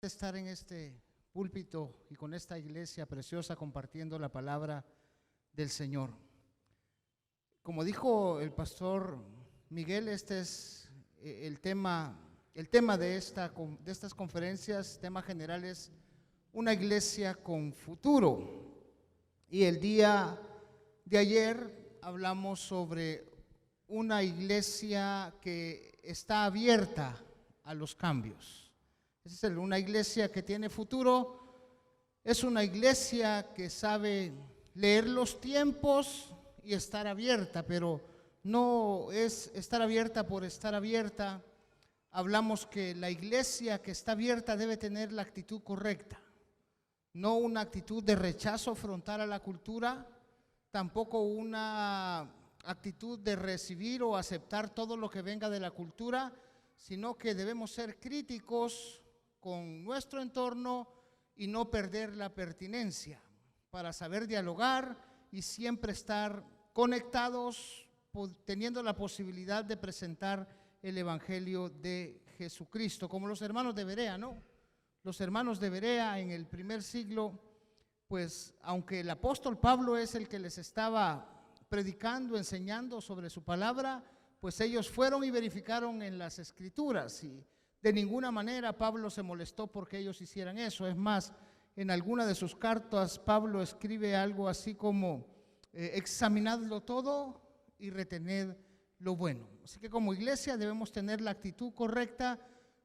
Estar en este púlpito y con esta iglesia preciosa compartiendo la palabra del Señor. Como dijo el pastor Miguel, este es el tema de estas conferencias, tema general es una iglesia con futuro. Y el día de ayer hablamos sobre una iglesia que está abierta a los cambios. Es una iglesia que tiene futuro, es una iglesia que sabe leer los tiempos y estar abierta, pero no es estar abierta por estar abierta. Hablamos que la iglesia que está abierta debe tener la actitud correcta, no una actitud de rechazo frontal a la cultura, tampoco una actitud de recibir o aceptar todo lo que venga de la cultura, sino que debemos ser críticos con nuestro entorno y no perder la pertinencia para saber dialogar y siempre estar conectados, teniendo la posibilidad de presentar el Evangelio de Jesucristo, como los hermanos de Berea, ¿no? Los hermanos de Berea en el primer siglo, pues aunque el apóstol Pablo es el que les estaba predicando, enseñando sobre su palabra, pues ellos fueron y verificaron en las Escrituras y de ninguna manera Pablo se molestó porque ellos hicieran eso. Es más, en alguna de sus cartas Pablo escribe algo así como examinadlo todo y retened lo bueno. Así que como iglesia debemos tener la actitud correcta,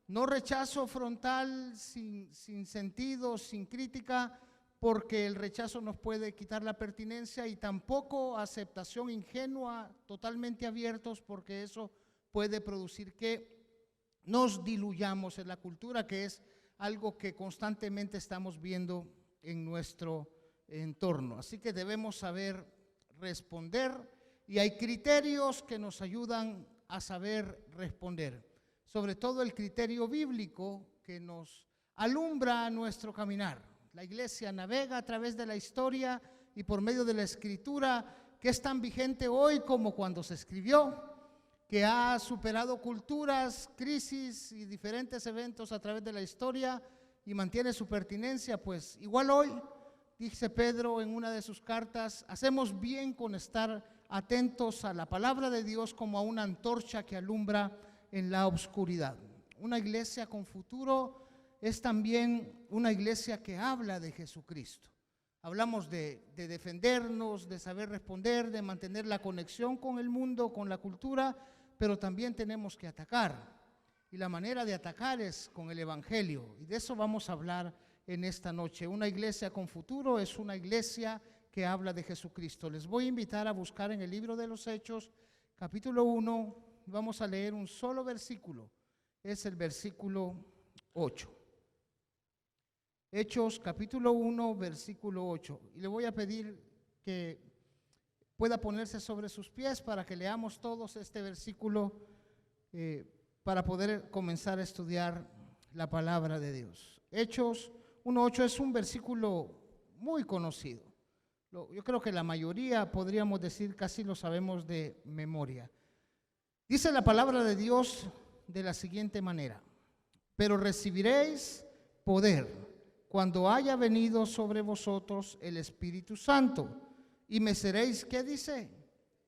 no rechazo frontal, sin sentido, sin crítica, porque el rechazo nos puede quitar la pertinencia, y tampoco aceptación ingenua, totalmente abiertos, porque eso puede producir que nos diluyamos en la cultura, que es algo que constantemente estamos viendo en nuestro entorno. Así que debemos saber responder y hay criterios que nos ayudan a saber responder. Sobre todo el criterio bíblico que nos alumbra nuestro caminar. La iglesia navega a través de la historia y por medio de la escritura, que es tan vigente hoy como cuando se escribió, que ha superado culturas, crisis y diferentes eventos a través de la historia y mantiene su pertinencia. Pues igual hoy, dice Pedro en una de sus cartas, hacemos bien con estar atentos a la palabra de Dios como a una antorcha que alumbra en la oscuridad. Una iglesia con futuro es también una iglesia que habla de Jesucristo. Hablamos de defendernos, de saber responder, de mantener la conexión con el mundo, con la cultura, pero también tenemos que atacar, y la manera de atacar es con el Evangelio, y de eso vamos a hablar en esta noche. Una iglesia con futuro es una iglesia que habla de Jesucristo. Les voy a invitar a buscar en el libro de los Hechos, capítulo 1, vamos a leer un solo versículo, es el versículo 8. Hechos, capítulo 1, versículo 8, y le voy a pedir que pueda ponerse sobre sus pies para que leamos todos este versículo para poder comenzar a estudiar la palabra de Dios. Hechos 1:8 es un versículo muy conocido. Yo creo que la mayoría, podríamos decir, casi lo sabemos de memoria. Dice la palabra de Dios de la siguiente manera: pero recibiréis poder cuando haya venido sobre vosotros el Espíritu Santo. Y me seréis, ¿qué dice?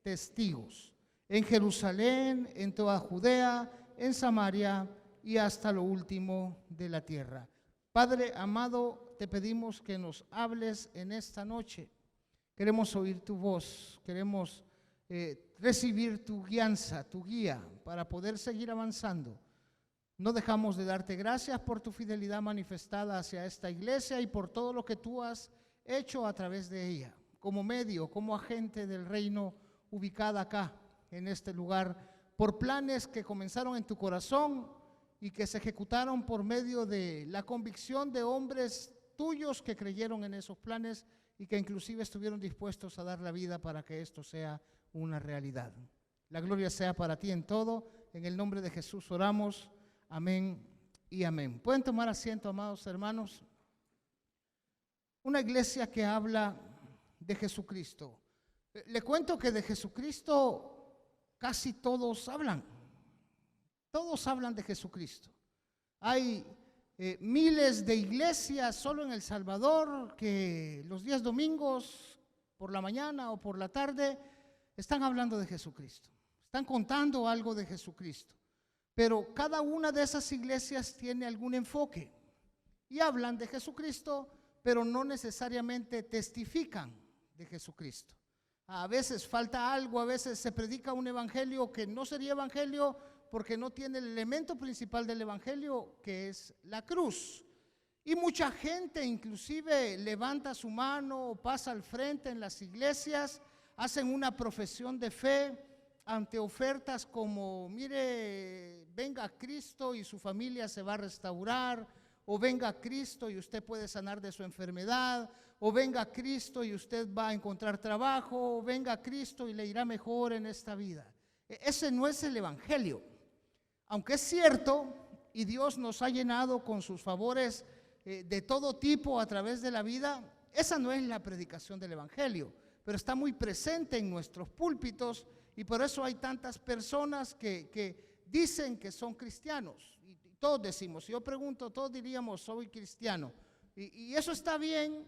Testigos en Jerusalén, en toda Judea, en Samaria y hasta lo último de la tierra. Padre amado, te pedimos que nos hables en esta noche. Queremos oír tu voz, queremos recibir tu guianza, tu guía, para poder seguir avanzando. No dejamos de darte gracias por tu fidelidad manifestada hacia esta iglesia y por todo lo que tú has hecho a través de ella, como medio, como agente del reino ubicada acá, en este lugar, por planes que comenzaron en tu corazón y que se ejecutaron por medio de la convicción de hombres tuyos que creyeron en esos planes y que inclusive estuvieron dispuestos a dar la vida para que esto sea una realidad. La gloria sea para ti en todo, en el nombre de Jesús oramos, amén y amén. Pueden tomar asiento, amados hermanos. Una iglesia que habla de Jesucristo. Le cuento que de Jesucristo casi todos hablan de Jesucristo. Hay miles de iglesias solo en El Salvador que los días domingos por la mañana o por la tarde están hablando de Jesucristo, están contando algo de Jesucristo, pero cada una de esas iglesias tiene algún enfoque y hablan de Jesucristo, pero no necesariamente testifican de Jesucristo. A veces falta algo, a veces se predica un evangelio que no sería evangelio porque no tiene el elemento principal del evangelio, que es la cruz. Y mucha gente inclusive levanta su mano o pasa al frente en las iglesias, hacen una profesión de fe ante ofertas como, mire, venga Cristo y su familia se va a restaurar, o venga Cristo y usted puede sanar de su enfermedad, o venga Cristo y usted va a encontrar trabajo, o venga Cristo y le irá mejor en esta vida. Ese no es el evangelio. Aunque es cierto, y Dios nos ha llenado con sus favores de todo tipo a través de la vida, esa no es la predicación del evangelio, pero está muy presente en nuestros púlpitos, y por eso hay tantas personas que dicen que son cristianos. Y todos decimos, si yo pregunto, todos diríamos, soy cristiano. Y eso está bien,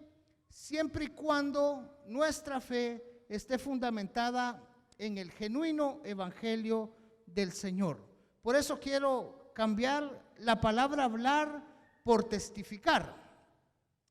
siempre y cuando nuestra fe esté fundamentada en el genuino evangelio del Señor. Por eso quiero cambiar la palabra hablar por testificar.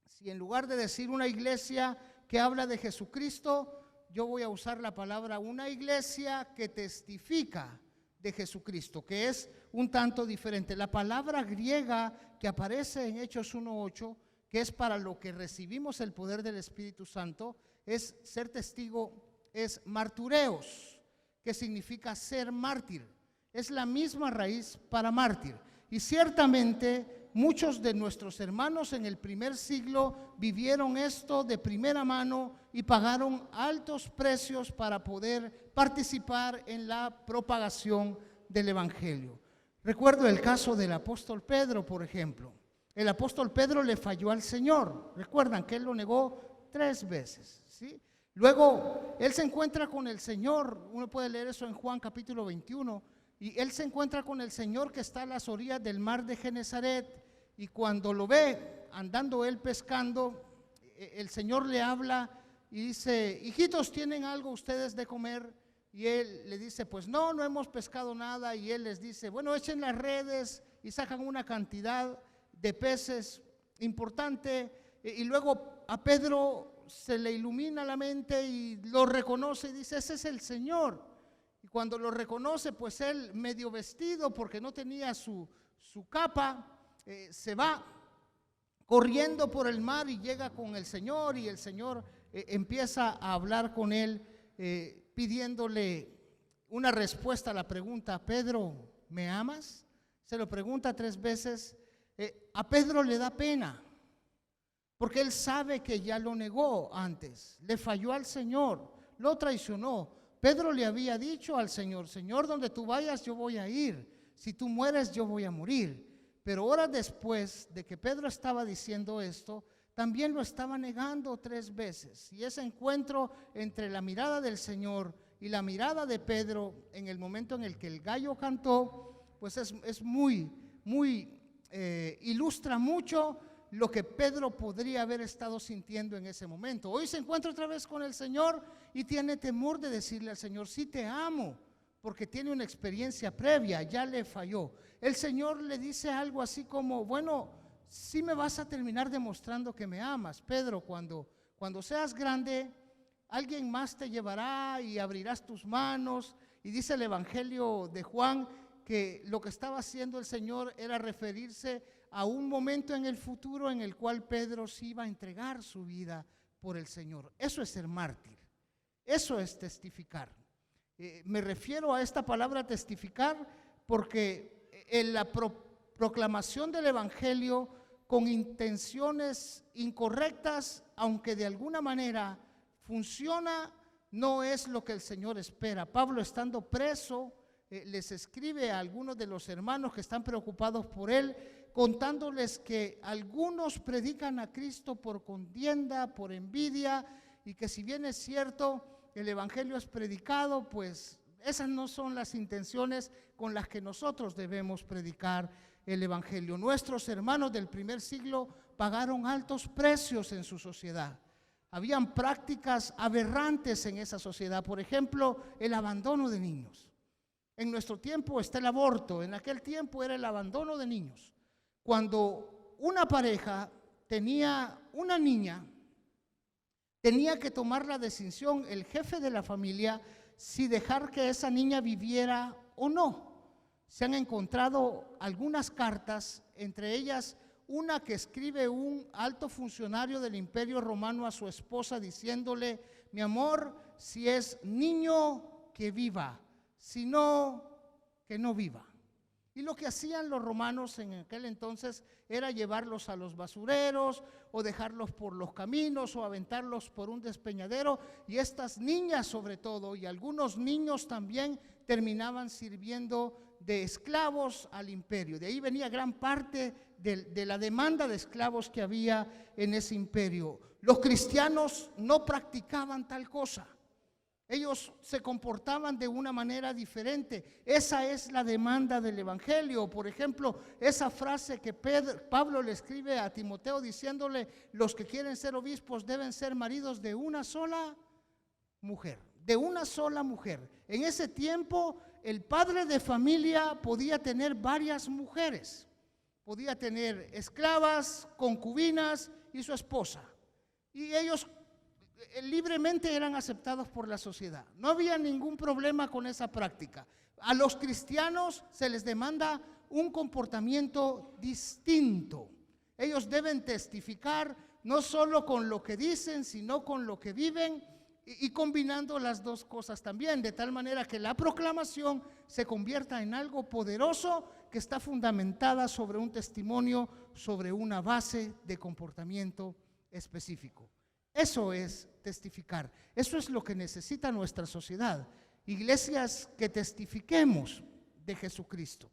Si en lugar de decir una iglesia que habla de Jesucristo, yo voy a usar la palabra una iglesia que testifica de Jesucristo, que es un tanto diferente. La palabra griega que aparece en Hechos 1:8, que es para lo que recibimos el poder del Espíritu Santo, es ser testigo, es martureos, que significa ser mártir. Es la misma raíz para mártir. Y ciertamente muchos de nuestros hermanos en el primer siglo vivieron esto de primera mano y pagaron altos precios para poder participar en la propagación del evangelio. Recuerdo el caso del apóstol Pedro, por ejemplo. El apóstol Pedro le falló al Señor. Recuerdan que él lo negó 3 veces, ¿sí? Luego él se encuentra con el Señor. Uno puede leer eso en Juan capítulo 21. Y él se encuentra con el Señor que está a las orillas del mar de Genesaret, y cuando lo ve andando él pescando, el Señor le habla y dice, hijitos, ¿tienen algo ustedes de comer? Y él le dice, pues no hemos pescado nada. Y él les dice, bueno, echen las redes, y sacan una cantidad de peces importante. Y luego a Pedro se le ilumina la mente y lo reconoce y dice, ese es el Señor. Y cuando lo reconoce, pues él medio vestido porque no tenía su capa, se va corriendo por el mar y llega con el Señor, y el Señor empieza a hablar con él pidiéndole una respuesta a la pregunta, Pedro, ¿me amas? Se lo pregunta 3 veces. A Pedro le da pena porque él sabe que ya lo negó antes, le falló al Señor, lo traicionó. Pedro le había dicho al Señor, Señor, donde tú vayas yo voy a ir, si tú mueres yo voy a morir. Pero horas después de que Pedro estaba diciendo esto, también lo estaba negando 3 veces. Y ese encuentro entre la mirada del Señor y la mirada de Pedro en el momento en el que el gallo cantó, pues es muy ilustra mucho lo que Pedro podría haber estado sintiendo en ese momento. Hoy se encuentra otra vez con el Señor y tiene temor de decirle al Señor, sí te amo, porque tiene una experiencia previa, ya le falló. El Señor le dice algo así como, bueno, sí me vas a terminar demostrando que me amas, Pedro, cuando seas grande, alguien más te llevará y abrirás tus manos. Y dice el Evangelio de Juan que lo que estaba haciendo el Señor era referirse a un momento en el futuro en el cual Pedro se iba a entregar su vida por el Señor. Eso es ser mártir, eso es testificar. Me refiero a esta palabra testificar porque en la proclamación del Evangelio con intenciones incorrectas, aunque de alguna manera funciona, no es lo que el Señor espera. Pablo, estando preso, les escribe a algunos de los hermanos que están preocupados por él, contándoles que algunos predican a Cristo por contienda, por envidia, y que si bien es cierto, el evangelio es predicado, pues esas no son las intenciones con las que nosotros debemos predicar el evangelio. Nuestros hermanos del primer siglo pagaron altos precios en su sociedad. Habían prácticas aberrantes en esa sociedad, por ejemplo, el abandono de niños. En nuestro tiempo está el aborto, en aquel tiempo era el abandono de niños. Cuando una pareja tenía una niña, tenía que tomar la decisión el jefe de la familia si dejar que esa niña viviera o no. Se han encontrado algunas cartas, entre ellas una que escribe un alto funcionario del Imperio Romano a su esposa diciéndole: mi amor, si es niño, que viva, si no, que no viva. Y lo que hacían los romanos en aquel entonces era llevarlos a los basureros o dejarlos por los caminos o aventarlos por un despeñadero, y estas niñas sobre todo y algunos niños también terminaban sirviendo de esclavos al imperio. De ahí venía gran parte de la demanda de esclavos que había en ese imperio. Los cristianos no practicaban tal cosa. Ellos se comportaban de una manera diferente. Esa es la demanda del evangelio. Por ejemplo, esa frase que Pablo le escribe a Timoteo diciéndole: los que quieren ser obispos deben ser maridos de una sola mujer. De una sola mujer. En ese tiempo, el padre de familia podía tener varias mujeres. Podía tener esclavas, concubinas y su esposa. Y ellos libremente eran aceptados por la sociedad. No había ningún problema con esa práctica. A los cristianos se les demanda un comportamiento distinto. Ellos deben testificar no solo con lo que dicen, sino con lo que viven, y combinando las dos cosas también, de tal manera que la proclamación se convierta en algo poderoso que está fundamentada sobre un testimonio, sobre una base de comportamiento específico. Eso es testificar. Eso es lo que necesita nuestra sociedad. Iglesias que testifiquemos de Jesucristo.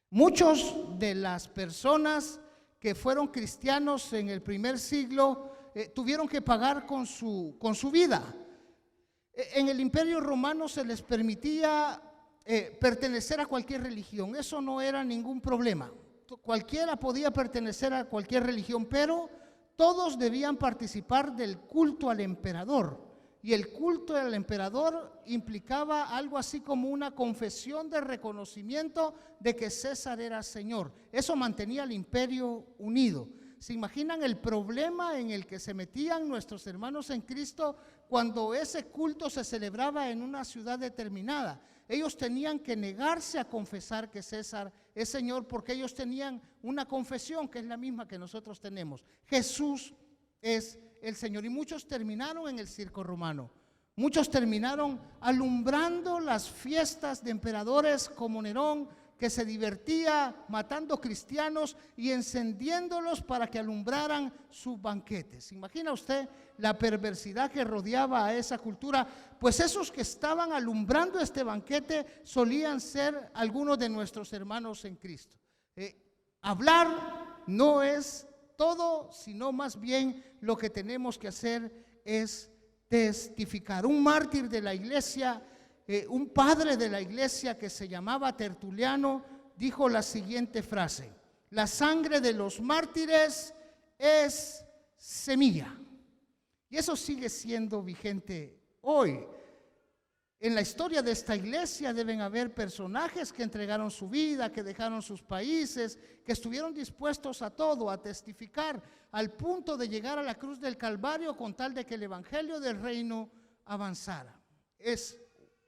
Muchos de las personas que fueron cristianos en el primer siglo tuvieron que pagar con su vida. En el Imperio Romano se les permitía pertenecer a cualquier religión. Eso no era ningún problema. Cualquiera podía pertenecer a cualquier religión, pero todos debían participar del culto al emperador. Y el culto al emperador implicaba algo así como una confesión de reconocimiento de que César era Señor. Eso mantenía al imperio unido. ¿Se imaginan el problema en el que se metían nuestros hermanos en Cristo cuando ese culto se celebraba en una ciudad determinada? Ellos tenían que negarse a confesar que César es Señor, porque ellos tenían una confesión que es la misma que nosotros tenemos: Jesús es el Señor. Y muchos terminaron en el circo romano. Muchos terminaron alumbrando las fiestas de emperadores como Nerón, que se divertía matando cristianos y encendiéndolos para que alumbraran sus banquetes. ¿Imagina usted la perversidad que rodeaba a esa cultura? Pues esos que estaban alumbrando este banquete solían ser algunos de nuestros hermanos en Cristo. Hablar no es todo, sino más bien lo que tenemos que hacer es testificar. Un mártir de la iglesia, un padre de la iglesia que se llamaba Tertuliano, dijo la siguiente frase: la sangre de los mártires es semilla. Y eso sigue siendo vigente hoy. En la historia de esta iglesia deben haber personajes que entregaron su vida, que dejaron sus países, que estuvieron dispuestos a todo, a testificar, al punto de llegar a la cruz del Calvario con tal de que el evangelio del reino avanzara. Es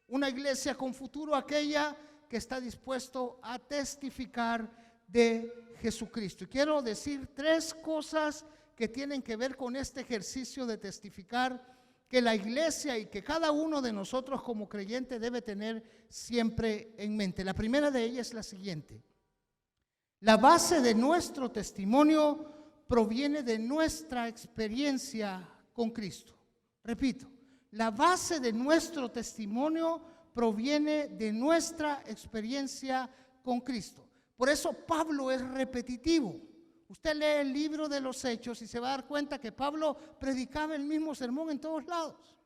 una iglesia con futuro aquella que está dispuesto a testificar de Jesucristo. Y quiero decir tres cosas que tienen que ver con este ejercicio de testificar, que la iglesia y que cada uno de nosotros como creyente debe tener siempre en mente. La primera de ellas es la siguiente: la base de nuestro testimonio proviene de nuestra experiencia con Cristo. Repito, la base de nuestro testimonio proviene de nuestra experiencia con Cristo. Por eso Pablo es repetitivo. Usted lee el libro de los Hechos y se va a dar cuenta que Pablo predicaba el mismo sermón en todos lados.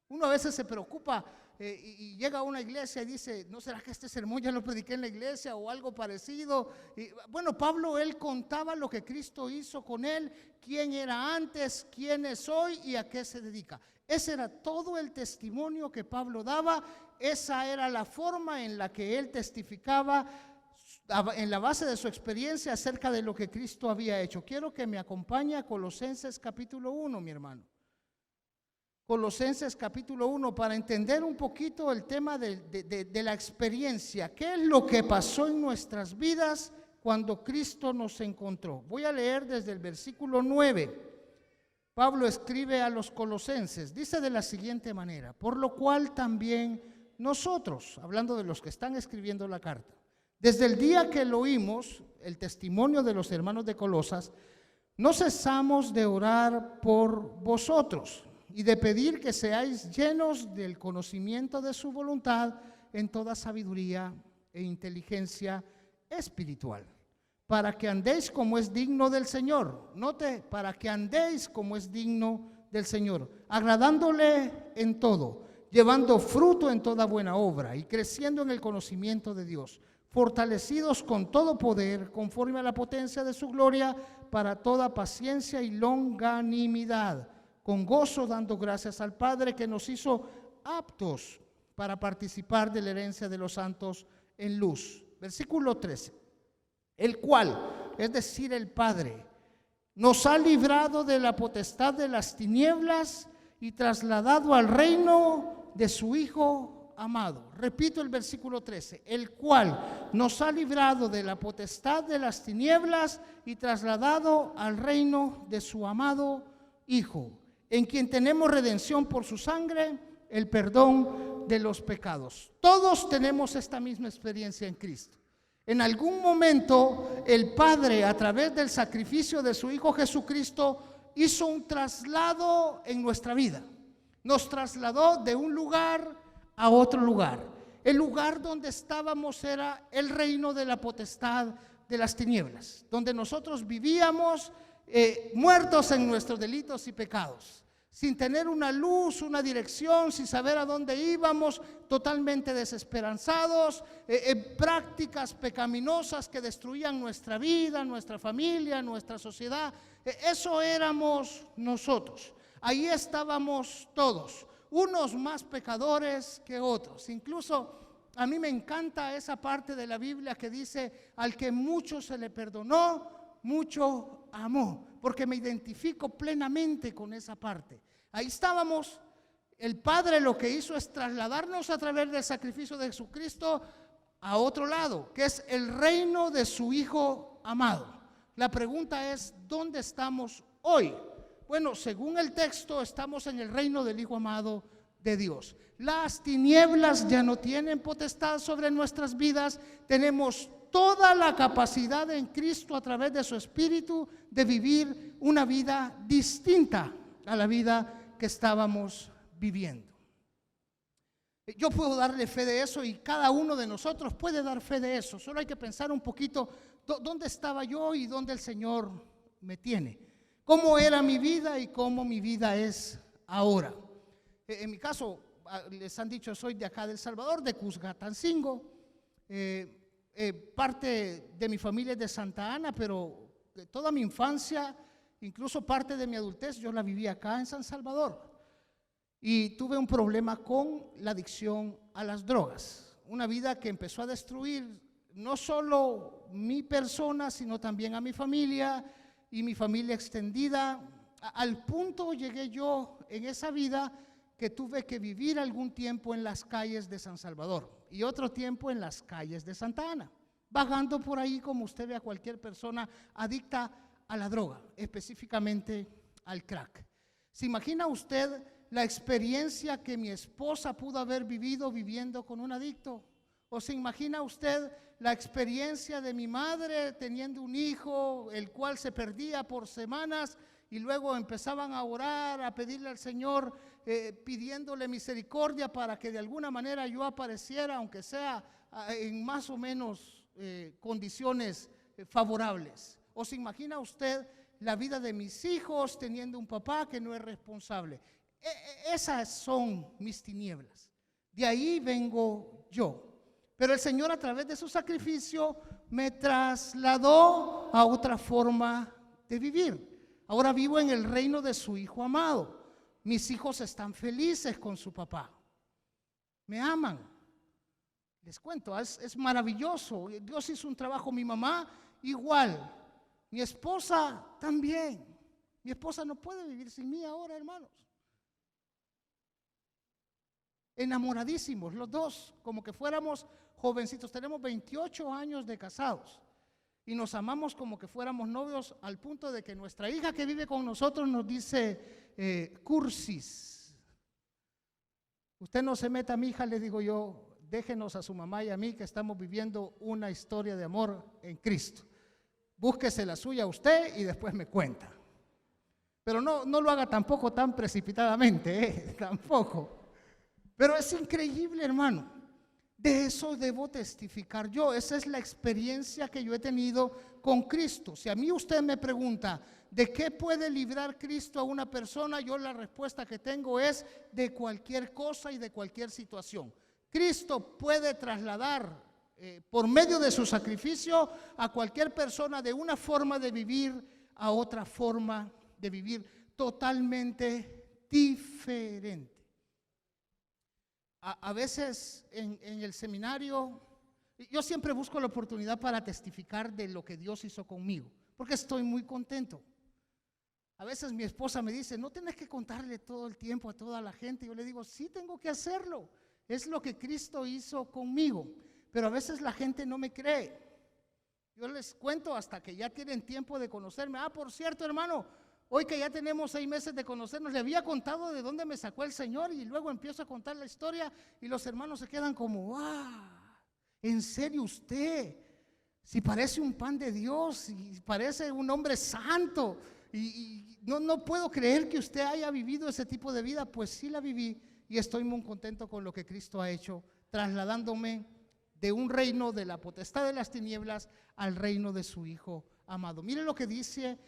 Uno a veces se preocupa y llega a una iglesia y dice, ¿no será que este sermón ya lo prediqué en la iglesia o algo parecido? Y, bueno, Pablo, él contaba lo que Cristo hizo con él, quién era antes, quién es hoy y a qué se dedica. Ese era todo el testimonio que Pablo daba, esa era la forma en la que él testificaba en la base de su experiencia acerca de lo que Cristo había hecho. Quiero que me acompañe a Colosenses capítulo 1, mi hermano. Colosenses capítulo 1, para entender un poquito el tema de la experiencia. ¿Qué es lo que pasó en nuestras vidas cuando Cristo nos encontró? Voy a leer desde el versículo 9. Pablo escribe a los colosenses, dice de la siguiente manera: por lo cual también nosotros, hablando de los que están escribiendo la carta, desde el día que lo oímos, el testimonio de los hermanos de Colosas, no cesamos de orar por vosotros y de pedir que seáis llenos del conocimiento de su voluntad en toda sabiduría e inteligencia espiritual, para que andéis como es digno del Señor. Note, para que andéis como es digno del Señor, agradándole en todo, llevando fruto en toda buena obra y creciendo en el conocimiento de Dios, fortalecidos con todo poder, conforme a la potencia de su gloria, para toda paciencia y longanimidad, con gozo dando gracias al Padre que nos hizo aptos para participar de la herencia de los santos en luz. Versículo 13. El cual, es decir, el Padre, nos ha librado de la potestad de las tinieblas y trasladado al reino de su Hijo amado. Repito el versículo 13, el cual nos ha librado de la potestad de las tinieblas y trasladado al reino de su amado Hijo, en quien tenemos redención por su sangre, el perdón de los pecados. Todos tenemos esta misma experiencia en Cristo. En algún momento el Padre, a través del sacrificio de su Hijo Jesucristo, hizo un traslado en nuestra vida. Nos trasladó de un lugar a otro lugar. El lugar donde estábamos era el reino de la potestad de las tinieblas, donde nosotros vivíamos muertos en nuestros delitos y pecados, sin tener una luz, una dirección, sin saber a dónde íbamos, totalmente desesperanzados, prácticas pecaminosas que destruían nuestra vida, nuestra familia, nuestra sociedad. Eso éramos nosotros. Ahí estábamos todos, unos más pecadores que otros. Incluso a mí me encanta esa parte de la Biblia que dice: al que mucho se le perdonó, mucho amó, porque me identifico plenamente con esa parte. Ahí estábamos. El Padre lo que hizo es trasladarnos a través del sacrificio de Jesucristo a otro lado, que es el reino de su Hijo amado. La pregunta es: ¿dónde estamos hoy? Bueno, según el texto, estamos en el reino del Hijo amado de Dios. Las tinieblas ya no tienen potestad sobre nuestras vidas. Tenemos toda la capacidad en Cristo, a través de su Espíritu, de vivir una vida distinta a la vida que estábamos viviendo. Yo puedo darle fe de eso y cada uno de nosotros puede dar fe de eso. Solo hay que pensar un poquito dónde estaba yo y dónde el Señor me tiene. Cómo era mi vida y cómo mi vida es ahora. En mi caso, les han dicho, soy de acá del Salvador, de Cuscatancingo. Parte de mi familia es de Santa Ana, pero de toda mi infancia, incluso parte de mi adultez, yo la viví acá en San Salvador. Y tuve un problema con la adicción a las drogas. Una vida que empezó a destruir no solo mi persona, sino también a mi familia y mi familia extendida. Al punto llegué yo en esa vida que tuve que vivir algún tiempo en las calles de San Salvador y otro tiempo en las calles de Santa Ana, vagando por ahí como usted ve a cualquier persona adicta a la droga, específicamente al crack. ¿Se imagina usted la experiencia que mi esposa pudo haber vivido viviendo con un adicto? ¿O se imagina usted la experiencia de mi madre teniendo un hijo, el cual se perdía por semanas y luego empezaban a orar, a pedirle al Señor, pidiéndole misericordia para que de alguna manera yo apareciera, aunque sea en más o menos condiciones favorables? ¿O se imagina usted la vida de mis hijos teniendo un papá que no es responsable? Esas son mis tinieblas. De ahí vengo yo. Pero el Señor, a través de su sacrificio, me trasladó a otra forma de vivir. Ahora vivo en el reino de su Hijo amado. Mis hijos están felices con su papá. Me aman. Les cuento, es maravilloso. Dios hizo un trabajo. Mi mamá igual. Mi esposa también. Mi esposa no puede vivir sin mí ahora, hermanos. Enamoradísimos los dos, como que fuéramos jovencitos. Tenemos 28 años de casados y nos amamos como que fuéramos novios, al punto de que nuestra hija que vive con nosotros nos dice cursis. Usted no se meta, mi hija, le digo yo, déjenos a su mamá y a mí que estamos viviendo una historia de amor en Cristo. Búsquese la suya usted y después me cuenta. Pero no lo haga tampoco tan precipitadamente, tampoco. Pero es increíble, hermano. De eso debo testificar yo. Esa es la experiencia que yo he tenido con Cristo. Si a mí usted me pregunta, ¿de qué puede librar Cristo a una persona? Yo la respuesta que tengo es de cualquier cosa y de cualquier situación. Cristo puede trasladar por medio de su sacrificio a cualquier persona de una forma de vivir a otra forma de vivir totalmente diferente. A veces en el seminario, yo siempre busco la oportunidad para testificar de lo que Dios hizo conmigo, porque estoy muy contento. A veces mi esposa me dice, no tienes que contarle todo el tiempo a toda la gente. Yo le digo, sí, tengo que hacerlo. Es lo que Cristo hizo conmigo. Pero a veces la gente no me cree. Yo les cuento hasta que ya tienen tiempo de conocerme. Por cierto, hermano, hoy que ya tenemos 6 meses de conocernos, le había contado de dónde me sacó el Señor, y luego empiezo a contar la historia y los hermanos se quedan como, ¿en serio usted? Si parece un pan de Dios y parece un hombre santo, y no puedo creer que usted haya vivido ese tipo de vida. Pues sí la viví y estoy muy contento con lo que Cristo ha hecho, trasladándome de un reino de la potestad de las tinieblas al reino de su Hijo amado. Mire lo que dice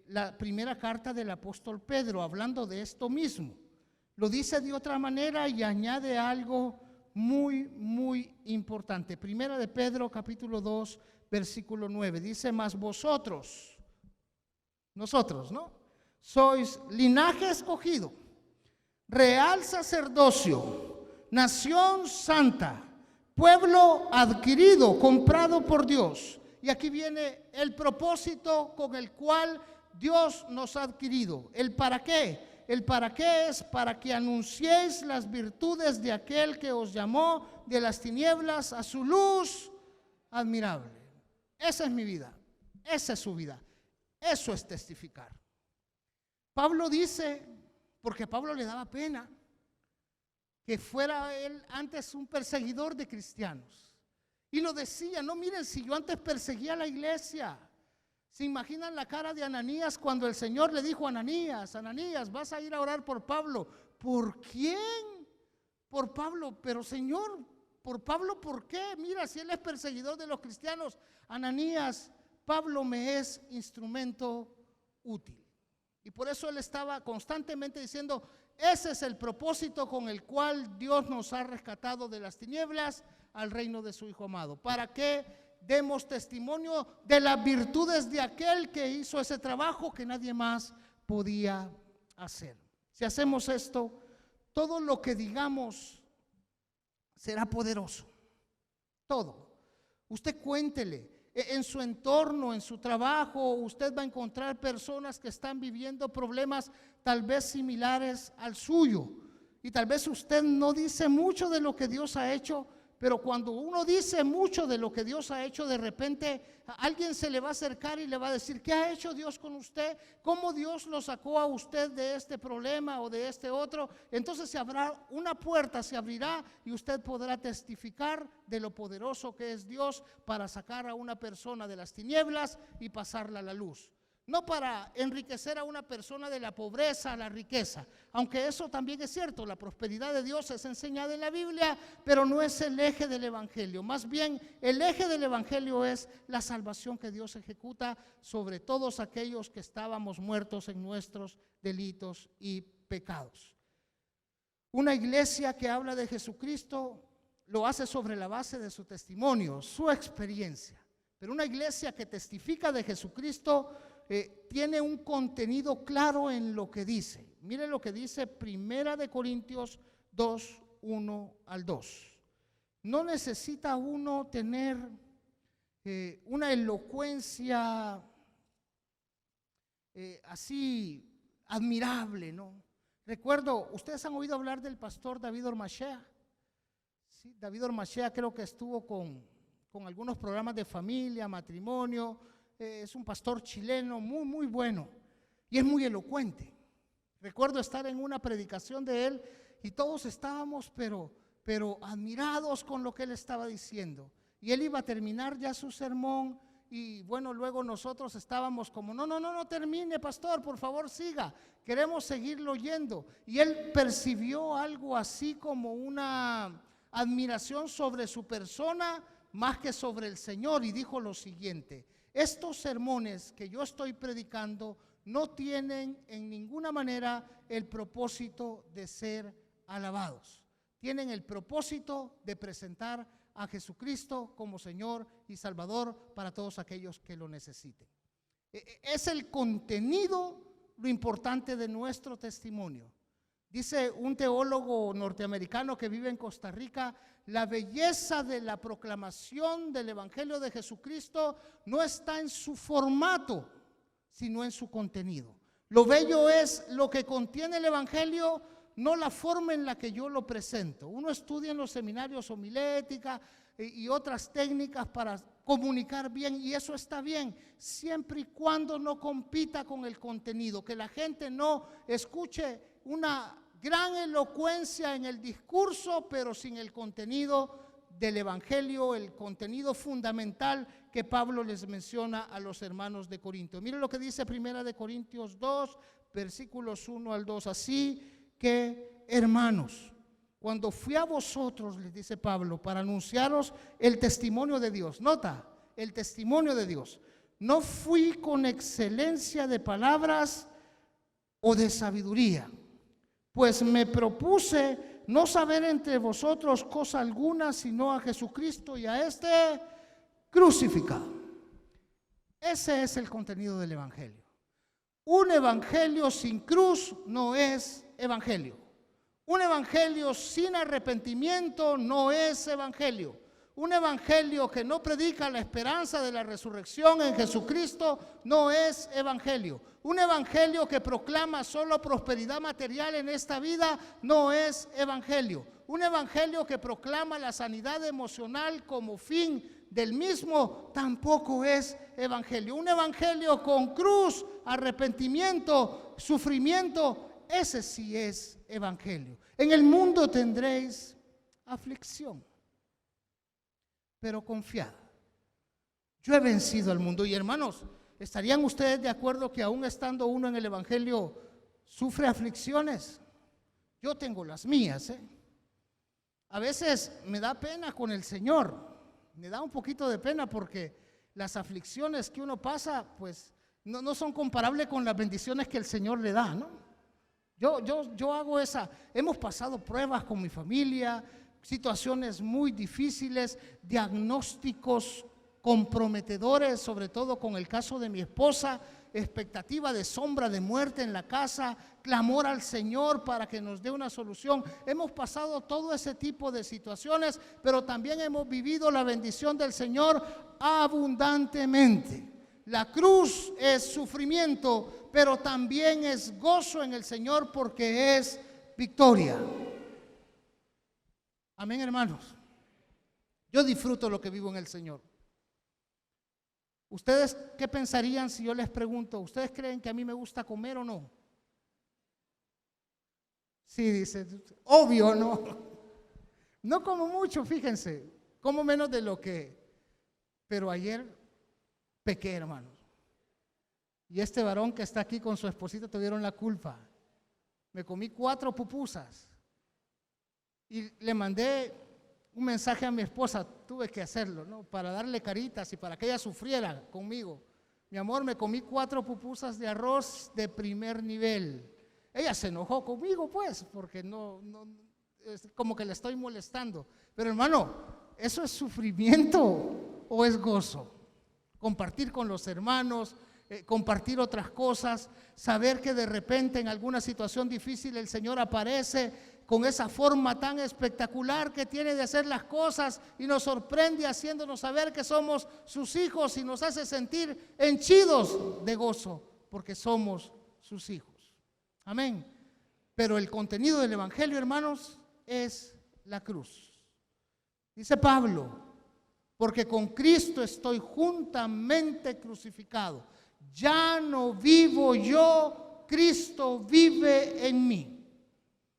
la primera carta del apóstol Pedro, hablando de esto mismo. Lo dice de otra manera y añade algo muy, muy importante. Primera de Pedro, capítulo 2, versículo 9. Dice, mas vosotros, nosotros, ¿no? Sois linaje escogido, real sacerdocio, nación santa, pueblo adquirido, comprado por Dios. Y aquí viene el propósito con el cual Dios nos ha adquirido. ¿El para qué? El para qué es para que anunciéis las virtudes de aquel que os llamó de las tinieblas a su luz admirable. Esa es mi vida, esa es su vida, eso es testificar. Pablo dice, porque a Pablo le daba pena que fuera él antes un perseguidor de cristianos. Y lo decía, no, miren, si yo antes perseguía a la iglesia. ¿Se imaginan la cara de Ananías cuando el Señor le dijo a Ananías, Ananías, vas a ir a orar por Pablo? ¿Por quién? Por Pablo. Pero Señor, ¿por Pablo por qué? Mira, si él es perseguidor de los cristianos. Ananías, Pablo me es instrumento útil. Y por eso él estaba constantemente diciendo, ese es el propósito con el cual Dios nos ha rescatado de las tinieblas al reino de su Hijo amado, para que demos testimonio de las virtudes de aquel que hizo ese trabajo que nadie más podía hacer. Si hacemos esto, todo lo que digamos será poderoso. Todo. Usted cuéntele. En su entorno, en su trabajo, usted va a encontrar personas que están viviendo problemas tal vez similares al suyo. Y tal vez usted no dice mucho de lo que Dios ha hecho, pero cuando uno dice mucho de lo que Dios ha hecho, de repente alguien se le va a acercar y le va a decir, ¿qué ha hecho Dios con usted? ¿Cómo Dios lo sacó a usted de este problema o de este otro? Entonces se habrá una puerta, se abrirá y usted podrá testificar de lo poderoso que es Dios para sacar a una persona de las tinieblas y pasarla a la luz. No para enriquecer a una persona de la pobreza a la riqueza, aunque eso también es cierto, la prosperidad de Dios es enseñada en la Biblia, pero no es el eje del evangelio. Más bien, el eje del evangelio es la salvación que Dios ejecuta sobre todos aquellos que estábamos muertos en nuestros delitos y pecados. Una iglesia que habla de Jesucristo lo hace sobre la base de su testimonio, su experiencia. Pero una iglesia que testifica de Jesucristo tiene un contenido claro en lo que dice. Mire lo que dice 1 Corintios 2, 1 al 2. No necesita uno tener una elocuencia así admirable, ¿no? Recuerdo, ustedes han oído hablar del pastor David Ormachea. Sí, David Ormachea creo que estuvo con algunos programas de familia, matrimonio. Es un pastor chileno muy, muy bueno y es muy elocuente. Recuerdo estar en una predicación de él y todos estábamos pero admirados con lo que él estaba diciendo. Y él iba a terminar ya su sermón y bueno, luego nosotros estábamos como, no termine, pastor, por favor siga, queremos seguirlo oyendo. Y él percibió algo así como una admiración sobre su persona más que sobre el Señor y dijo lo siguiente: estos sermones que yo estoy predicando no tienen en ninguna manera el propósito de ser alabados, tienen el propósito de presentar a Jesucristo como Señor y Salvador para todos aquellos que lo necesiten. Es el contenido lo importante de nuestro testimonio. Dice un teólogo norteamericano que vive en Costa Rica: la belleza de la proclamación del Evangelio de Jesucristo no está en su formato, sino en su contenido. Lo bello es lo que contiene el Evangelio, no la forma en la que yo lo presento. Uno estudia en los seminarios homilética y otras técnicas para comunicar bien, y eso está bien, siempre y cuando no compita con el contenido, que la gente no escuche una gran elocuencia en el discurso, pero sin el contenido del Evangelio, el contenido fundamental que Pablo les menciona a los hermanos de Corinto. Miren lo que dice 1 Corintios 2, versículos 1 al 2. Así que, hermanos, cuando fui a vosotros, les dice Pablo, para anunciaros el testimonio de Dios, nota, el testimonio de Dios, no fui con excelencia de palabras o de sabiduría, pues me propuse no saber entre vosotros cosa alguna, sino a Jesucristo y a este crucificado. Ese es el contenido del Evangelio. Un evangelio sin cruz no es evangelio. Un evangelio sin arrepentimiento no es evangelio. Un evangelio que no predica la esperanza de la resurrección en Jesucristo no es evangelio. Un evangelio que proclama solo prosperidad material en esta vida no es evangelio. Un evangelio que proclama la sanidad emocional como fin del mismo tampoco es evangelio. Un evangelio con cruz, arrepentimiento, sufrimiento, ese sí es evangelio. En el mundo tendréis aflicción, pero confiad, yo he vencido al mundo. Y hermanos, ¿estarían ustedes de acuerdo que aún estando uno en el evangelio sufre aflicciones? Yo tengo las mías, A veces me da pena con el Señor, me da un poquito de pena porque las aflicciones que uno pasa pues no son comparables con las bendiciones que el Señor le da, ¿no? Yo hago hemos pasado pruebas con mi familia, situaciones muy difíciles, diagnósticos comprometedores, sobre todo con el caso de mi esposa, expectativa de sombra de muerte en la casa, clamor al Señor para que nos dé una solución. Hemos pasado todo ese tipo de situaciones, pero también hemos vivido la bendición del Señor abundantemente. La cruz es sufrimiento, pero también es gozo en el Señor porque es victoria. Amén, hermanos. Yo disfruto lo que vivo en el Señor. ¿Ustedes qué pensarían si yo les pregunto, ¿ustedes creen que a mí me gusta comer o no? Sí, dice, obvio, no. No como mucho, fíjense, como menos de lo que, pero ayer pequé, hermanos. Y este varón que está aquí con su esposita tuvieron la culpa. Me comí 4 pupusas y le mandé un mensaje a mi esposa, tuve que hacerlo, ¿no? Para darle caritas y para que ella sufriera conmigo. Mi amor, me comí 4 pupusas de arroz de primer nivel. Ella se enojó conmigo, pues, porque no, es como que le estoy molestando. Pero hermano, ¿eso es sufrimiento o es gozo? Compartir con los hermanos, compartir otras cosas, saber que de repente en alguna situación difícil el Señor aparece con esa forma tan espectacular que tiene de hacer las cosas y nos sorprende haciéndonos saber que somos sus hijos y nos hace sentir henchidos de gozo porque somos sus hijos. Amén. Pero el contenido del Evangelio, hermanos, es la cruz. Dice Pablo, porque con Cristo estoy juntamente crucificado. Ya no vivo yo, Cristo vive en mí.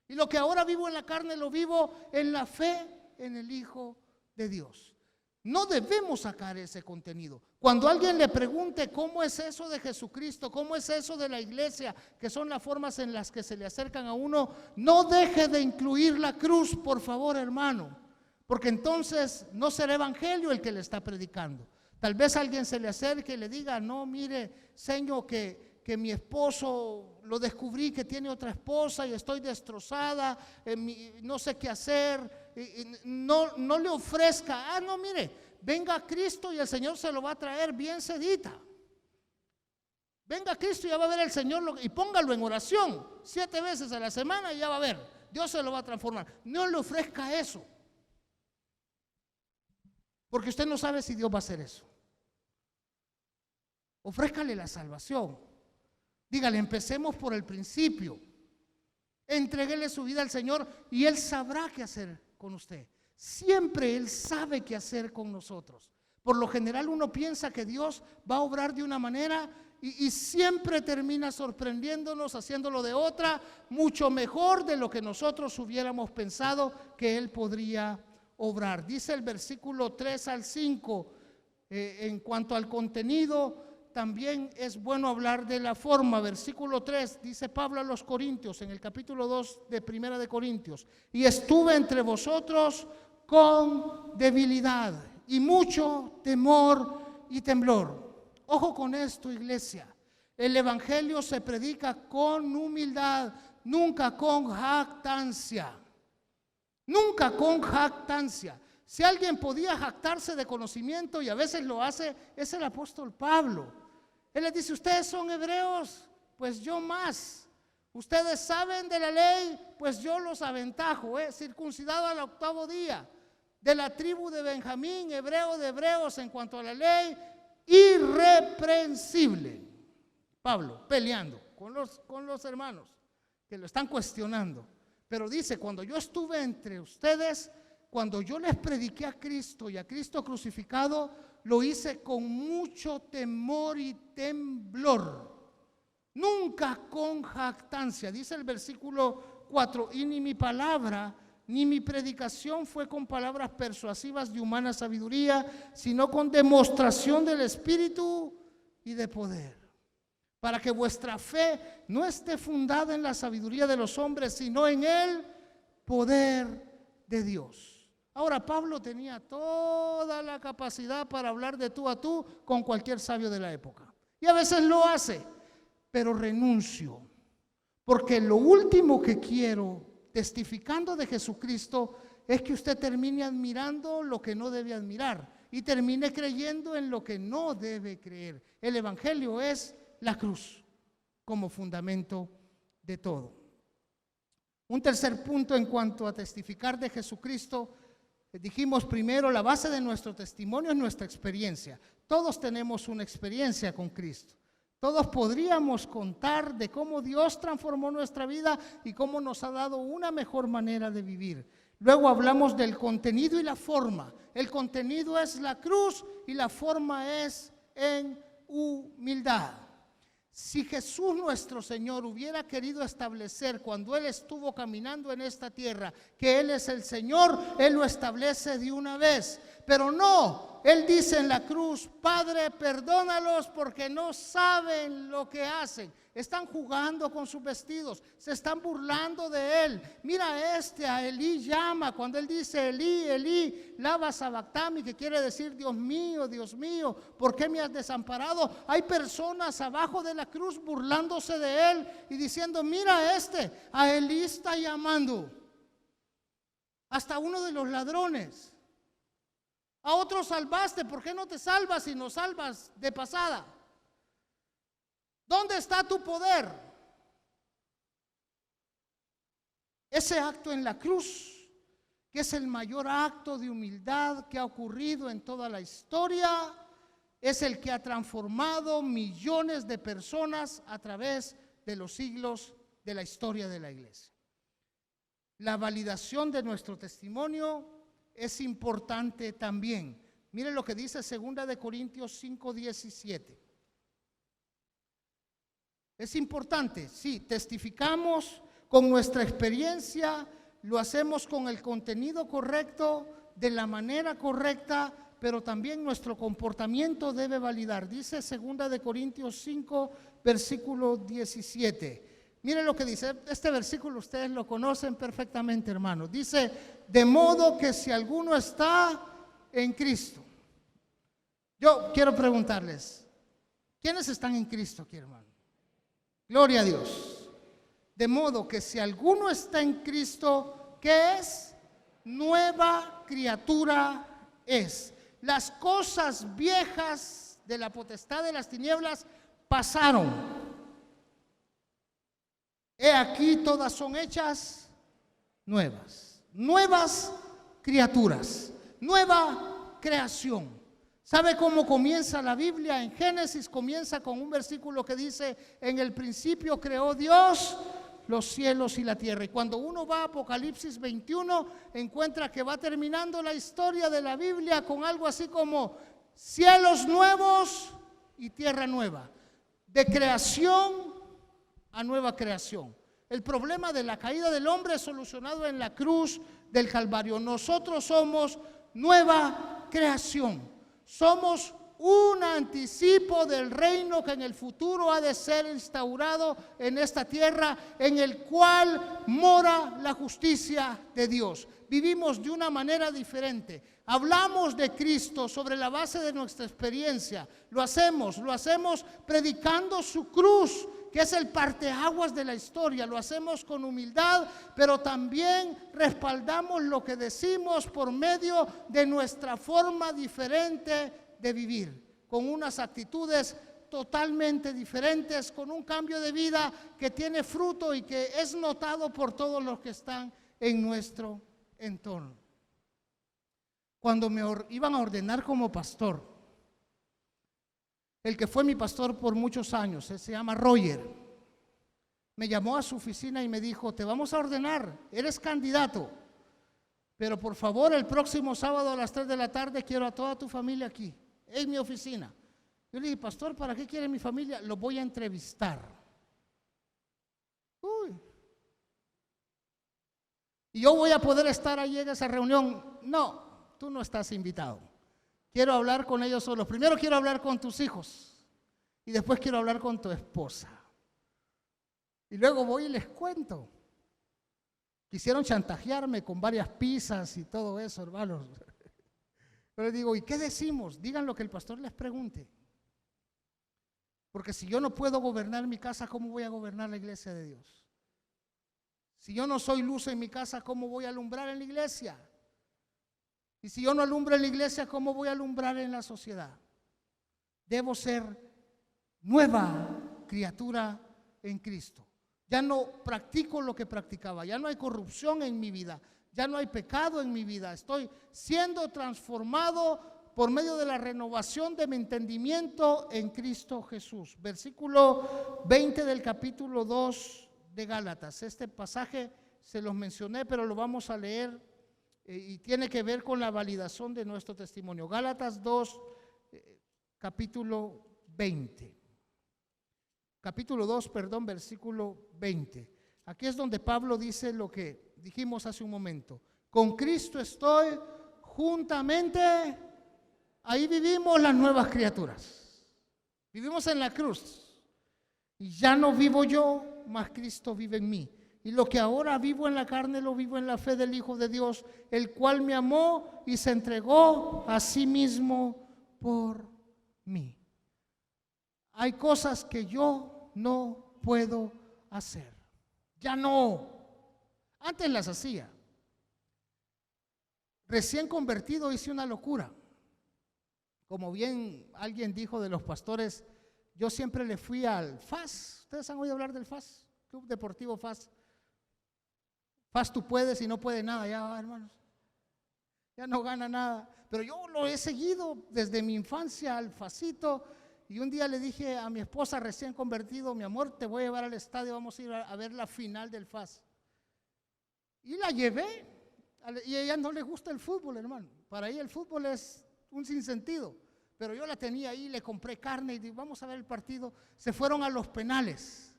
Y lo que ahora vivo en la carne lo vivo en la fe en el Hijo de Dios. No debemos sacar ese contenido. Cuando alguien le pregunte cómo es eso de Jesucristo, cómo es eso de la iglesia, que son las formas en las que se le acercan a uno, no deje de incluir la cruz, por favor, hermano, porque entonces no será evangelio el que le está predicando. Tal vez alguien se le acerque y le diga, no, mire, Señor, que mi esposo lo descubrí que tiene otra esposa y estoy destrozada, no sé qué hacer, no le ofrezca, no, mire, venga a Cristo y el Señor se lo va a traer bien sedita. Venga a Cristo y ya va a ver el Señor y póngalo en oración 7 veces a la semana y ya va a ver, Dios se lo va a transformar. No le ofrezca eso, porque usted no sabe si Dios va a hacer eso. Ofrézcale la salvación. Dígale, empecemos por el principio. Entréguele su vida al Señor y Él sabrá qué hacer con usted. Siempre Él sabe qué hacer con nosotros. Por lo general uno piensa que Dios va a obrar de una manera y siempre termina sorprendiéndonos, haciéndolo de otra, mucho mejor de lo que nosotros hubiéramos pensado que Él podría obrar. Dice el versículo 3 al 5, en cuanto al contenido, también es bueno hablar de la forma. Versículo 3, dice Pablo a los Corintios, en el capítulo 2 de Primera de Corintios: y estuve entre vosotros con debilidad y mucho temor y temblor. Ojo con esto, iglesia. El evangelio se predica con humildad, nunca con jactancia. Nunca con jactancia. Si alguien podía jactarse de conocimiento, y a veces lo hace, es el apóstol Pablo. Él les dice, ustedes son hebreos, pues yo más. Ustedes saben de la ley, pues yo los aventajo. Circuncidado al 8º día, de la tribu de Benjamín, hebreo de hebreos en cuanto a la ley, irreprensible. Pablo peleando con los hermanos que lo están cuestionando. Pero dice, cuando yo estuve entre ustedes, cuando yo les prediqué a Cristo y a Cristo crucificado, lo hice con mucho temor y temblor, nunca con jactancia. Dice el versículo 4, y ni mi palabra ni mi predicación fue con palabras persuasivas de humana sabiduría, sino con demostración del Espíritu y de poder, para que vuestra fe no esté fundada en la sabiduría de los hombres, sino en el poder de Dios. Ahora, Pablo tenía toda la capacidad para hablar de tú a tú con cualquier sabio de la época. Y a veces lo hace, pero renuncio. Porque lo último que quiero, testificando de Jesucristo, es que usted termine admirando lo que no debe admirar y termine creyendo en lo que no debe creer. El evangelio es la cruz como fundamento de todo. Un tercer punto en cuanto a testificar de Jesucristo. Dijimos primero, la base de nuestro testimonio es nuestra experiencia. Todos tenemos una experiencia con Cristo. Todos podríamos contar de cómo Dios transformó nuestra vida y cómo nos ha dado una mejor manera de vivir. Luego hablamos del contenido y la forma. El contenido es la cruz y la forma es en humildad. Si Jesús nuestro Señor hubiera querido establecer cuando Él estuvo caminando en esta tierra que Él es el Señor, Él lo establece de una vez. Pero no, Él dice en la cruz: Padre, perdónalos porque no saben lo que hacen. Están jugando con sus vestidos, se están burlando de Él. Mira a Elí llama cuando Él dice: Elí, Elí, lama sabactami, que quiere decir: Dios mío, ¿por qué me has desamparado? Hay personas abajo de la cruz burlándose de Él y diciendo: mira a Elí está llamando. Hasta uno de los ladrones. A otro salvaste, ¿por qué no te salvas y nos salvas de pasada? ¿Dónde está tu poder? Ese acto en la cruz, que es el mayor acto de humildad que ha ocurrido en toda la historia, es el que ha transformado millones de personas a través de los siglos de la historia de la iglesia. La validación de nuestro testimonio es importante también. Miren lo que dice 2 de Corintios 5:17. Es importante, sí, testificamos con nuestra experiencia, lo hacemos con el contenido correcto, de la manera correcta, pero también nuestro comportamiento debe validar. Dice 2 de Corintios 5, versículo 17. Miren lo que dice, este versículo ustedes lo conocen perfectamente, hermanos. Dice: de modo que si alguno está en Cristo. Yo quiero preguntarles, ¿quiénes están en Cristo aquí, hermano? Gloria a Dios. De modo que si alguno está en Cristo, ¿qué es? Nueva criatura es. Las cosas viejas de la potestad de las tinieblas pasaron. He aquí, todas son hechas nuevas. Nuevas criaturas, nueva creación. ¿Sabe cómo comienza la Biblia? En Génesis comienza con un versículo que dice: en el principio creó Dios los cielos y la tierra. Y cuando uno va a Apocalipsis 21, encuentra que va terminando la historia de la Biblia con algo así como cielos nuevos y tierra nueva. De creación a nueva creación. El problema de la caída del hombre es solucionado en la cruz del Calvario. Nosotros somos nueva creación. Somos un anticipo del reino que en el futuro ha de ser instaurado en esta tierra, en el cual mora la justicia de Dios. Vivimos de una manera diferente. Hablamos de Cristo sobre la base de nuestra experiencia. Lo hacemos predicando su cruz, que es el parteaguas de la historia. Lo hacemos con humildad, pero también respaldamos lo que decimos por medio de nuestra forma diferente de vivir, con unas actitudes totalmente diferentes, con un cambio de vida que tiene fruto y que es notado por todos los que están en nuestro entorno. Cuando me iban a ordenar como pastor, el que fue mi pastor por muchos años, él se llama Roger, me llamó a su oficina y me dijo: te vamos a ordenar, eres candidato, pero por favor el próximo sábado a las 3 de la tarde quiero a toda tu familia aquí, en mi oficina. Yo le dije: pastor, ¿para qué quiere mi familia? Lo voy a entrevistar. ¿Y yo voy a poder estar ahí en esa reunión? No, tú no estás invitado. Quiero hablar con ellos solos. Primero quiero hablar con tus hijos y después quiero hablar con tu esposa. Y luego voy y les cuento. Quisieron chantajearme con varias pizzas y todo eso, hermanos. Pero les digo: ¿y qué decimos? Digan lo que el pastor les pregunte. Porque si yo no puedo gobernar mi casa, ¿cómo voy a gobernar la iglesia de Dios? Si yo no soy luz en mi casa, ¿cómo voy a alumbrar en la iglesia? Y si yo no alumbro en la iglesia, ¿cómo voy a alumbrar en la sociedad? Debo ser nueva criatura en Cristo. Ya no practico lo que practicaba, ya no hay corrupción en mi vida, ya no hay pecado en mi vida. Estoy siendo transformado por medio de la renovación de mi entendimiento en Cristo Jesús. Versículo 20 del capítulo 2 de Gálatas. Este pasaje se los mencioné, pero lo vamos a leer y tiene que ver con la validación de nuestro testimonio. Gálatas 2, capítulo 20. Capítulo 2, perdón, versículo 20. Aquí es donde Pablo dice lo que dijimos hace un momento. Con Cristo estoy juntamente, ahí vivimos las nuevas criaturas. Vivimos en la cruz. Y ya no vivo yo, mas Cristo vive en mí. Y lo que ahora vivo en la carne, lo vivo en la fe del Hijo de Dios, el cual me amó y se entregó a sí mismo por mí. Hay cosas que yo no puedo hacer. Ya no. Antes las hacía. Recién convertido hice una locura. Como bien alguien dijo de los pastores, yo siempre le fui al FAS. ¿Ustedes han oído hablar del FAS? Club Deportivo FAS. FAS tú puedes y no puede nada ya, hermanos. Ya no gana nada. Pero yo lo he seguido desde mi infancia al FASito. Y un día le dije a mi esposa recién convertido, mi amor, te voy a llevar al estadio, vamos a ir a ver la final del FAS. Y la llevé. Y a ella no le gusta el fútbol, hermano. Para ella el fútbol es un sinsentido. Pero yo la tenía ahí, le compré carne y dije, vamos a ver el partido. Se fueron a los penales.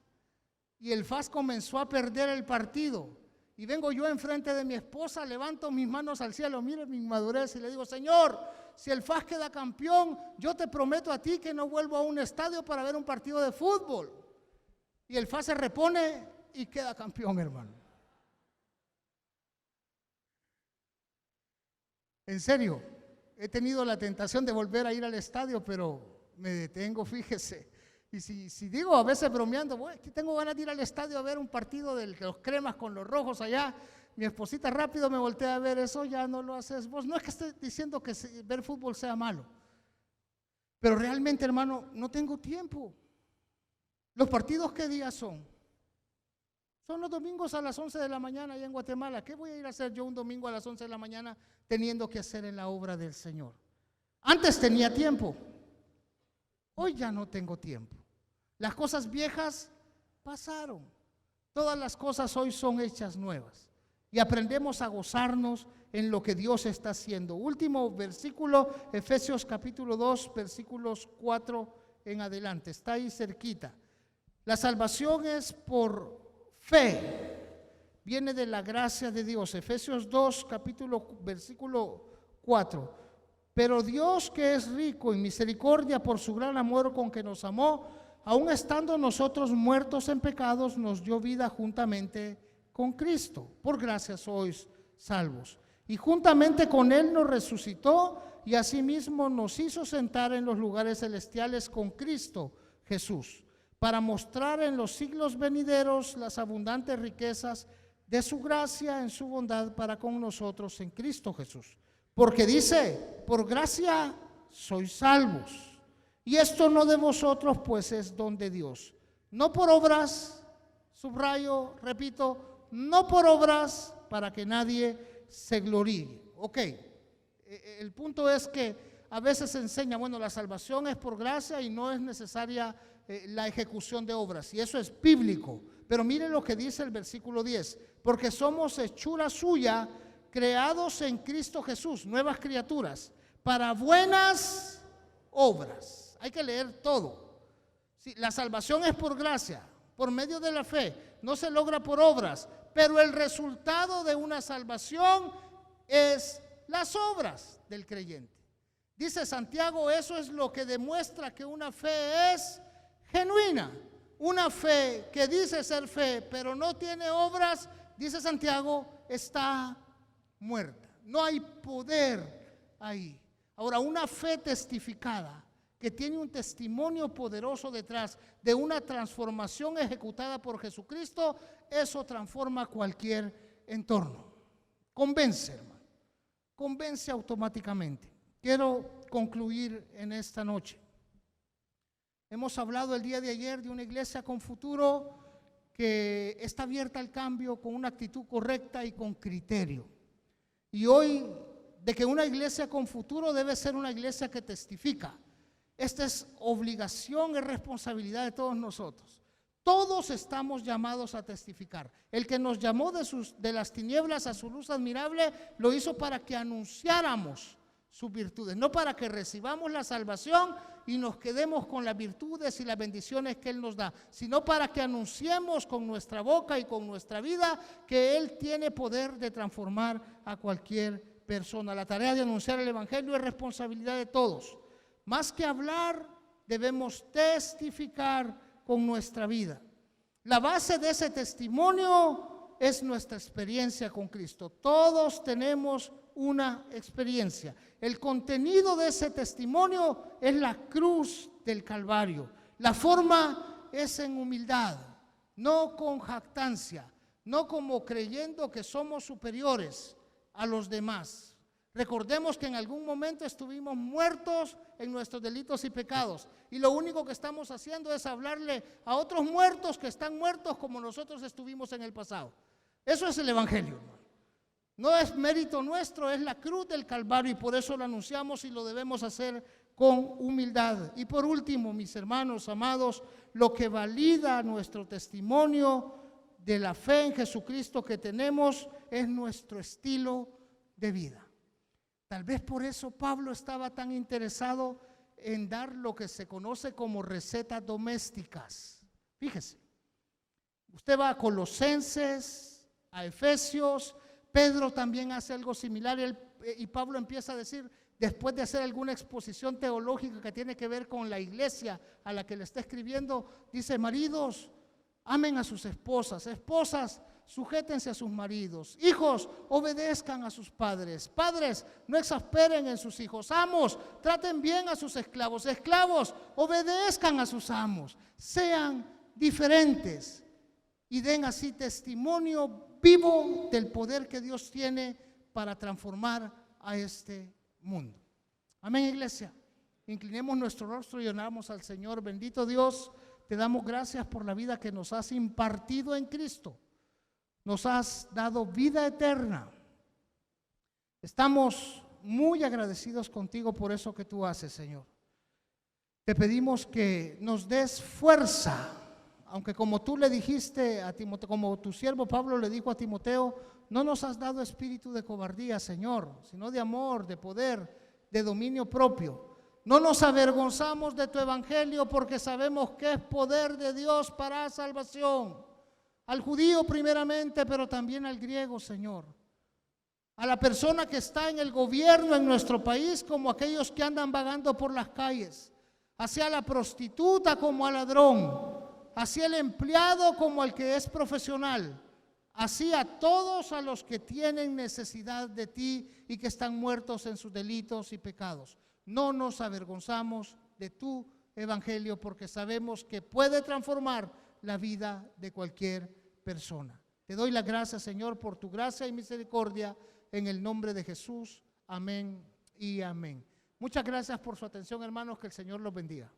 Y el FAS comenzó a perder el partido. Y vengo yo enfrente de mi esposa, levanto mis manos al cielo, mire mi inmadurez y le digo, Señor, si el FAS queda campeón, yo te prometo a ti que no vuelvo a un estadio para ver un partido de fútbol. Y el FAS se repone y queda campeón, hermano. En serio, he tenido la tentación de volver a ir al estadio, pero me detengo, fíjese. Y si digo a veces bromeando, bueno, tengo ganas de ir al estadio a ver un partido de los cremas con los rojos allá, mi esposita rápido me voltea a ver, eso ya no lo haces vos. No es que esté diciendo que ver fútbol sea malo, pero realmente, hermano, no tengo tiempo. ¿Los partidos qué días son? Son los domingos a las 11 de la mañana allá en Guatemala. ¿Qué voy a ir a hacer yo un domingo a las 11 de la mañana teniendo que hacer en la obra del Señor? Antes tenía tiempo, hoy ya no tengo tiempo. Las cosas viejas pasaron. Todas las cosas hoy son hechas nuevas. Y aprendemos a gozarnos en lo que Dios está haciendo. Último versículo, Efesios capítulo 2, versículos 4 en adelante. Está ahí cerquita. La salvación es por fe. Viene de la gracia de Dios. Efesios 2, versículo 4. Pero Dios, que es rico en misericordia por su gran amor con que nos amó, aun estando nosotros muertos en pecados, nos dio vida juntamente con Cristo. Por gracia sois salvos. Y juntamente con Él nos resucitó y asimismo nos hizo sentar en los lugares celestiales con Cristo Jesús, para mostrar en los siglos venideros las abundantes riquezas de su gracia en su bondad para con nosotros en Cristo Jesús. Porque dice, por gracia sois salvos. Y esto no de vosotros, pues es don de Dios. No por obras, subrayo, repito, no por obras para que nadie se gloríe. Ok, el punto es que a veces se enseña, bueno, la salvación es por gracia y no es necesaria la ejecución de obras. Y eso es bíblico. Pero mire lo que dice el versículo 10. Porque somos hechura suya, creados en Cristo Jesús, nuevas criaturas, para buenas obras. Hay que leer todo. Sí, la salvación es por gracia, por medio de la fe, no se logra por obras, pero el resultado de una salvación es las obras del creyente. Dice Santiago, eso es lo que demuestra que una fe es genuina. Una fe que dice ser fe, pero no tiene obras, dice Santiago, está muerta. No hay poder ahí. Ahora, una fe testificada, que tiene un testimonio poderoso detrás de una transformación ejecutada por Jesucristo, eso transforma cualquier entorno. Convence, hermano. Convence automáticamente. Quiero concluir en esta noche. Hemos hablado el día de ayer de una iglesia con futuro que está abierta al cambio con una actitud correcta y con criterio. Y hoy, de que una iglesia con futuro debe ser una iglesia que testifica. Esta es obligación y responsabilidad de todos nosotros. Todos estamos llamados a testificar. El que nos llamó de las tinieblas a su luz admirable, lo hizo para que anunciáramos sus virtudes, no para que recibamos la salvación y nos quedemos con las virtudes y las bendiciones que Él nos da, sino para que anunciemos con nuestra boca y con nuestra vida que Él tiene poder de transformar a cualquier persona. La tarea de anunciar el evangelio es responsabilidad de todos. Más que hablar, debemos testificar con nuestra vida. La base de ese testimonio es nuestra experiencia con Cristo. Todos tenemos una experiencia. El contenido de ese testimonio es la cruz del Calvario. La forma es en humildad, no con jactancia, no como creyendo que somos superiores a los demás. Recordemos que en algún momento estuvimos muertos en nuestros delitos y pecados, y lo único que estamos haciendo es hablarle a otros muertos que están muertos como nosotros estuvimos en el pasado. Eso es el evangelio, hermano. No es mérito nuestro, es la cruz del Calvario, y por eso lo anunciamos y lo debemos hacer con humildad. Y por último, mis hermanos amados, lo que valida nuestro testimonio de la fe en Jesucristo que tenemos es nuestro estilo de vida. Tal vez por eso Pablo estaba tan interesado en dar lo que se conoce como recetas domésticas. Fíjese, usted va a Colosenses, a Efesios, Pedro también hace algo similar, y Pablo empieza a decir, después de hacer alguna exposición teológica que tiene que ver con la iglesia a la que le está escribiendo, dice: maridos, amen a sus esposas, esposas, sujétense a sus maridos, hijos, obedezcan a sus padres, padres, no exasperen en sus hijos, amos, traten bien a sus esclavos, esclavos, obedezcan a sus amos, sean diferentes y den así testimonio vivo del poder que Dios tiene para transformar a este mundo. Amén, iglesia. Inclinemos nuestro rostro y oramos al Señor. Bendito Dios, te damos gracias por la vida que nos has impartido en Cristo. Nos has dado vida eterna. Estamos muy agradecidos contigo por eso que tú haces, Señor. Te pedimos que nos des fuerza, aunque como tú le dijiste a Timoteo, como tu siervo Pablo le dijo a Timoteo, no nos has dado espíritu de cobardía, Señor, sino de amor, de poder, de dominio propio. No nos avergonzamos de tu evangelio porque sabemos que es poder de Dios para salvación. Al judío primeramente, pero también al griego, Señor. A la persona que está en el gobierno en nuestro país, como aquellos que andan vagando por las calles. Hacia la prostituta como al ladrón. Hacia el empleado como al que es profesional. Así a todos a los que tienen necesidad de ti y que están muertos en sus delitos y pecados. No nos avergonzamos de tu evangelio porque sabemos que puede transformar la vida de cualquier persona. Te doy las gracias, Señor, por tu gracia y misericordia en el nombre de Jesús. Amén y amén. Muchas gracias por su atención, hermanos. Que el Señor los bendiga.